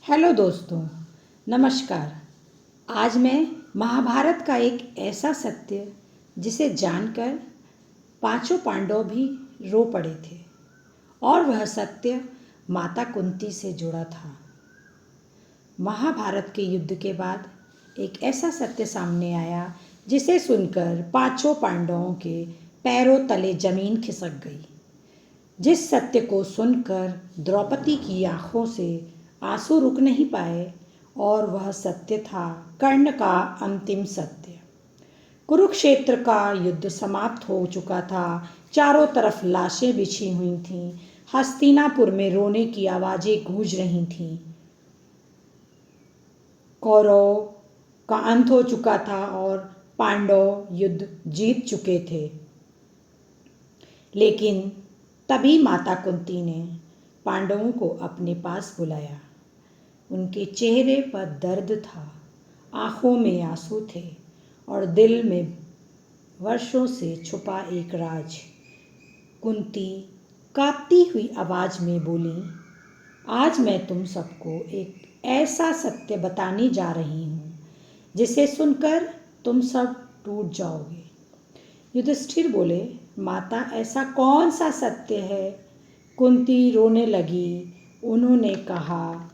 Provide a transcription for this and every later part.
Hello दोस्तों, नमस्कार। आज मैं महाभारत का एक ऐसा सत्य जिसे जानकर पांचों पांडव भी रो पड़े थे, और वह सत्य माता कुंती से जुड़ा था। महाभारत के युद्ध के बाद एक ऐसा सत्य सामने आया जिसे सुनकर पांचों पांडवों के पैरों तले जमीन खिसक गई। जिस सत्य को सुनकर द्रौपदी की आंखों से आंसू रुक नहीं पाए, और वह सत्य था कर्ण का अंतिम सत्य। कुरुक्षेत्र का युद्ध समाप्त हो चुका था। चारों तरफ लाशें बिछी हुई थीं। हस्तिनापुर में रोने की आवाजें गूंज रही थीं। कौरव का अंत हो चुका था और पांडव युद्ध जीत चुके थे। लेकिन तभी माता कुंती ने पांडवों को अपने पास बुलाया। उनके चेहरे पर दर्द था, आंखों में आंसू थे और दिल में वर्षों से छुपा एक राज। कुंती कांपती हुई आवाज में बोली, आज मैं तुम सबको एक ऐसा सत्य बताने जा रही हूँ जिसे सुनकर तुम सब टूट जाओगे। युधिष्ठिर बोले, माता ऐसा कौन सा सत्य है? कुंती रोने लगी। उन्होंने कहा,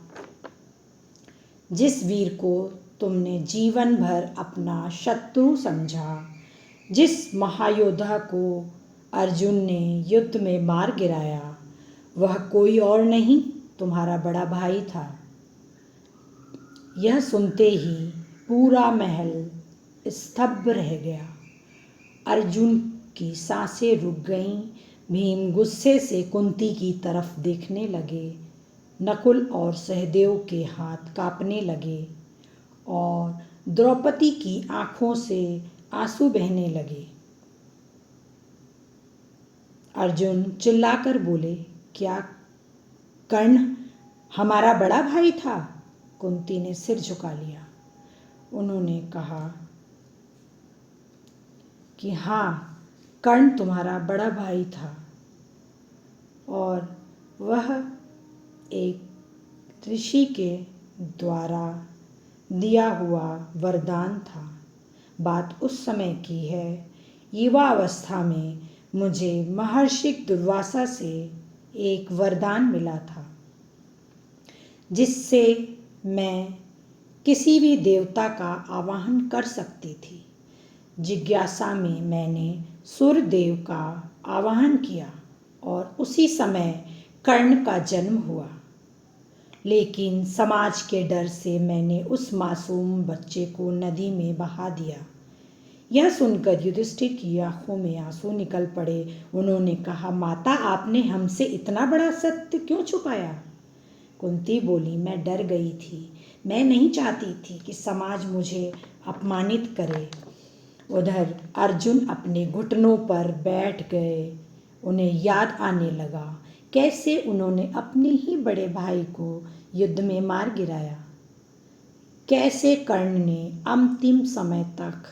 जिस वीर को तुमने जीवन भर अपना शत्रु समझा, जिस महायोद्धा को अर्जुन ने युद्ध में मार गिराया, वह कोई और नहीं, तुम्हारा बड़ा भाई था। यह सुनते ही पूरा महल स्तब्ध रह गया। अर्जुन की सांसें रुक गईं। भीम गुस्से से कुंती की तरफ देखने लगे। नकुल और सहदेव के हाथ कांपने लगे और द्रौपदी की आंखों से आंसू बहने लगे। अर्जुन चिल्लाकर बोले, क्या कर्ण हमारा बड़ा भाई था? कुंती ने सिर झुका लिया। उन्होंने कहा कि हाँ, कर्ण तुम्हारा बड़ा भाई था और वह एक ऋषि के द्वारा दिया हुआ वरदान था। बात उस समय की है। युवा अवस्था में मुझे महर्षि दुर्वासा से एक वरदान मिला था जिससे मैं किसी भी देवता का आवाहन कर सकती थी। जिज्ञासा में मैंने सूर्यदेव का आवाहन किया और उसी समय कर्ण का जन्म हुआ। लेकिन समाज के डर से मैंने उस मासूम बच्चे को नदी में बहा दिया। यह सुनकर युधिष्ठिर की आंखों में आंसू निकल पड़े। उन्होंने कहा, माता आपने हमसे इतना बड़ा सत्य क्यों छुपाया? कुंती बोली, मैं डर गई थी। मैं नहीं चाहती थी कि समाज मुझे अपमानित करे। उधर अर्जुन अपने घुटनों पर बैठ गए। उन्हें याद आने लगा कैसे उन्होंने अपने ही बड़े भाई को युद्ध में मार गिराया, कैसे कर्ण ने अंतिम समय तक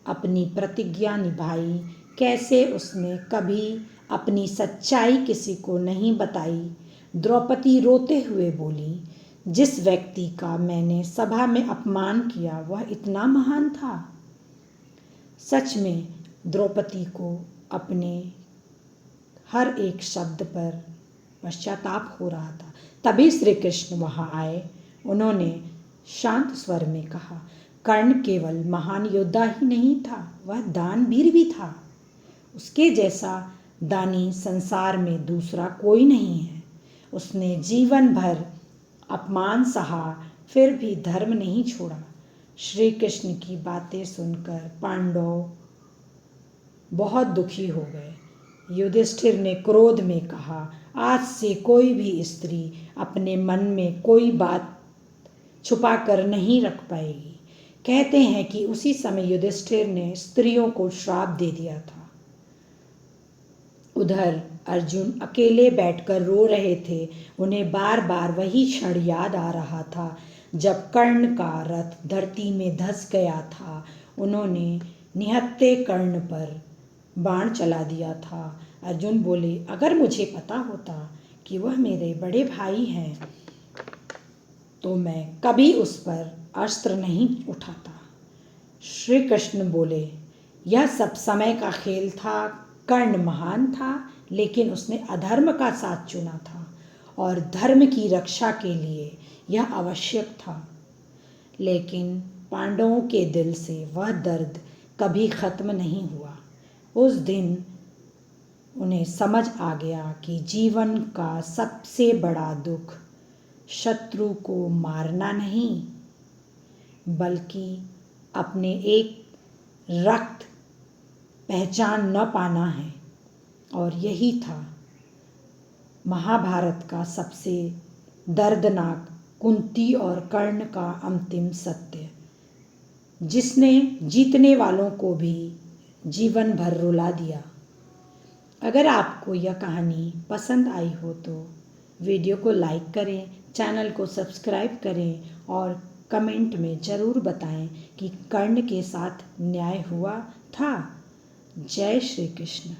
अपनी प्रतिज्ञा निभाई, कैसे उसने कभी अपनी सच्चाई किसी को नहीं बताई। द्रौपदी रोते हुए बोली, जिस व्यक्ति का मैंने सभा में अपमान किया वह इतना महान था। सच में द्रौपदी को अपने हर एक शब्द पर पश्चाताप हो रहा था। तभी श्री कृष्ण वहाँ आए। उन्होंने शांत स्वर में कहा, कर्ण केवल महान योद्धा ही नहीं था, वह दानवीर भी था। उसके जैसा दानी संसार में दूसरा कोई नहीं है। उसने जीवन भर अपमान सहा, फिर भी धर्म नहीं छोड़ा। श्री कृष्ण की बातें सुनकर पांडव बहुत दुखी हो गए। युधिष्ठिर ने क्रोध में कहा, आज से कोई भी स्त्री अपने मन में कोई बात छुपा कर नहीं रख पाएगी। कहते हैं कि उसी समय युधिष्ठिर ने स्त्रियों को श्राप दे दिया था। उधर अर्जुन अकेले बैठकर रो रहे थे। उन्हें बार बार वही क्षण याद आ रहा था जब कर्ण का रथ धरती में धंस गया था। उन्होंने निहत्थे कर्ण पर बाण चला दिया था। अर्जुन बोले, अगर मुझे पता होता कि वह मेरे बड़े भाई हैं तो मैं कभी उस पर अस्त्र नहीं उठाता। श्री कृष्ण बोले, यह सब समय का खेल था। कर्ण महान था, लेकिन उसने अधर्म का साथ चुना था और धर्म की रक्षा के लिए यह आवश्यक था। लेकिन पांडवों के दिल से वह दर्द कभी खत्म नहीं हुआ। उस दिन उन्हें समझ आ गया कि जीवन का सबसे बड़ा दुख शत्रु को मारना नहीं, बल्कि अपने एक रक्त पहचान न पाना है। और यही था महाभारत का सबसे दर्दनाक कुंती और कर्ण का अंतिम सत्य, जिसने जीतने वालों को भी जीवन भर रुला दिया। अगर आपको यह कहानी पसंद आई हो तो वीडियो को लाइक करें, चैनल को सब्सक्राइब करें और कमेंट में ज़रूर बताएं कि कर्ण के साथ न्याय हुआ था। जय श्री कृष्ण।